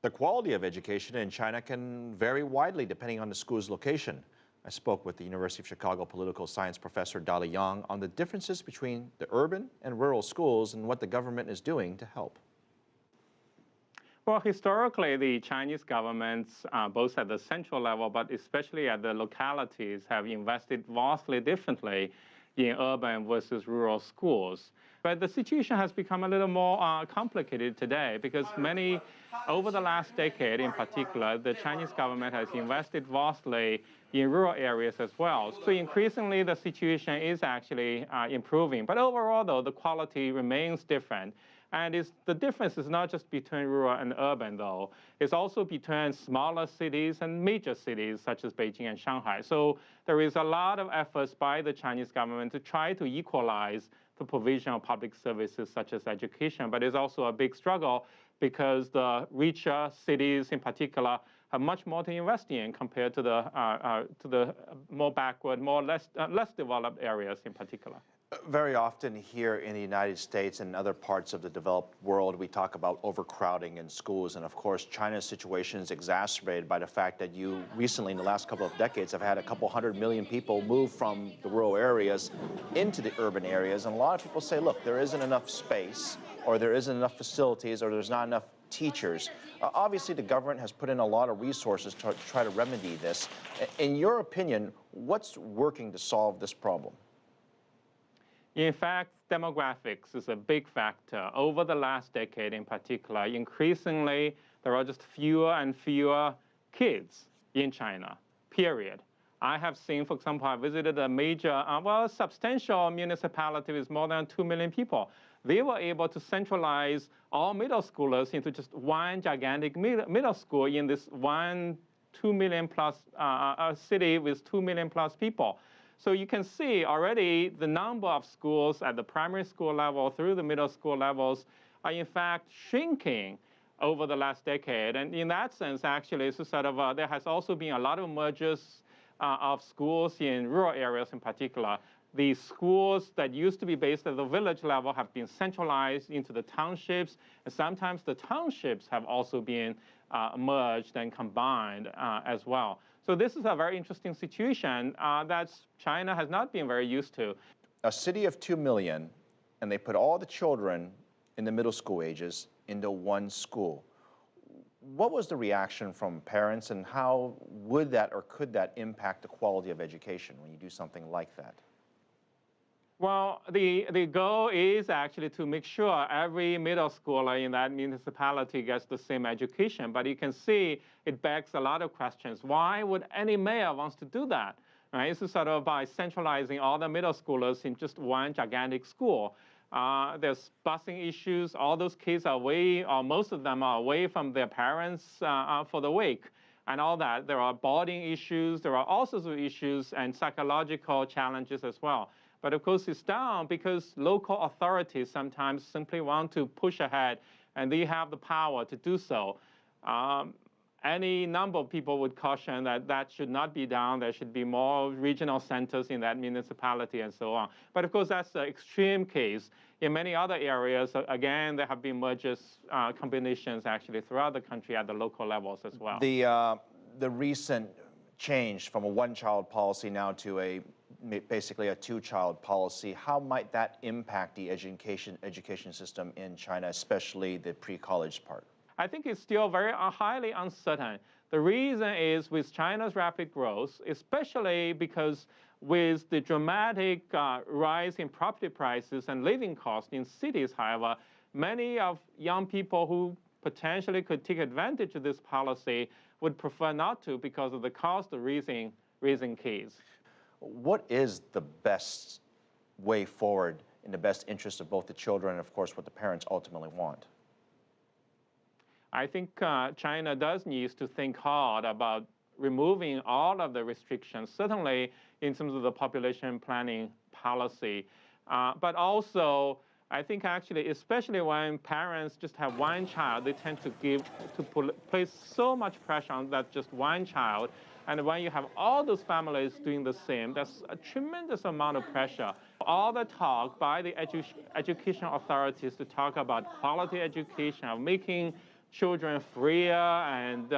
The quality of education in China can vary widely depending on the school's location. I spoke with the University of Chicago political science professor Dali on the differences between the urban and rural schools and what the government is doing to help. Well, historically, the Chinese governments, both at the central level, but especially at the localities, have invested vastly differently in urban versus rural schools. But the situation has become a little more complicated today because over the last decade in particular, the Chinese government has invested vastly in rural areas as well. So increasingly, the situation is actually improving. But overall, though, the quality remains different. And the difference is not just between rural and urban, though. It's also between smaller cities and major cities, such as Beijing and Shanghai. So there is a lot of efforts by the Chinese government to try to equalize the provision of public services, such as education. But it's also a big struggle because the richer cities, in particular, have much more to invest in compared to the more backward, less developed areas in particular. Very often here in the United States and other parts of the developed world, we talk about overcrowding in schools. And of course, China's situation is exacerbated by the fact that you recently, in the last couple of decades, have had a couple 100 million people move from the rural areas into the urban areas. And a lot of people say, look, there isn't enough space, or there isn't enough facilities, or there's not enough teachers. Obviously, the government has put in a lot of resources to try to remedy this. In your opinion, what's working to solve this problem? In fact, demographics is a big factor. Over the last decade in particular, increasingly, there are just fewer and fewer kids in China, period. I have seen, for example, I visited a major, substantial municipality with more than 2 million people. They were able to centralize all middle schoolers into just one gigantic middle school in this 2 million plus city with 2 million plus people. So you can see already the number of schools at the primary school level through the middle school levels are in fact shrinking over the last decade. And in that sense, actually, it's sort of, there has also been a lot of mergers of schools in rural areas in particular. The schools that used to be based at the village level have been centralized into the townships, and sometimes the townships have also been merged and combined as well. So this is a very interesting situation that China has not been very used to. A city of 2 million, and they put all the children in the middle school ages into one school. What was the reaction from parents, and how would that or could that impact the quality of education when you do something like that? Well, the goal is actually to make sure every middle schooler in that municipality gets the same education. But you can see it begs a lot of questions. Why would any mayor want to do that? Right? It's sort of by centralizing all the middle schoolers in just one gigantic school. There's busing issues. All those kids are away, or most of them are away from their parents for the week. And all that. There are boarding issues. There are all sorts of issues and psychological challenges as well. But of course, it's down because local authorities sometimes simply want to push ahead, and they have the power to do so. Any number of people would caution that that should not be done. There should be more regional centers in that municipality and so on. But of course, that's an extreme case. In many other areas, again, there have been mergers, combinations actually throughout the country at the local levels as well. The recent change from a one-child policy now to basically a two-child policy, how might that impact the education system in China, especially the pre-college part? I think it's still very highly uncertain. The reason is with China's rapid growth, especially because with the dramatic rise in property prices and living costs in cities, however, many of young people who potentially could take advantage of this policy would prefer not to because of the cost of raising kids. What is the best way forward in the best interest of both the children and, of course, what the parents ultimately want? I think China does need to think hard about removing all of the restrictions, certainly in terms of the population planning policy, but also I think actually, especially when parents just have one child, they tend to place so much pressure on that just one child. And when you have all those families doing the same, there's a tremendous amount of pressure. All the talk by the education authorities to talk about quality education, of making children freer and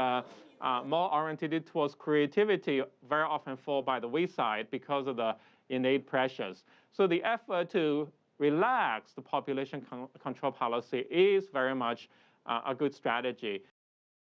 more oriented towards creativity very often fall by the wayside because of the innate pressures. So the effort to relax the population control policy is very much a good strategy.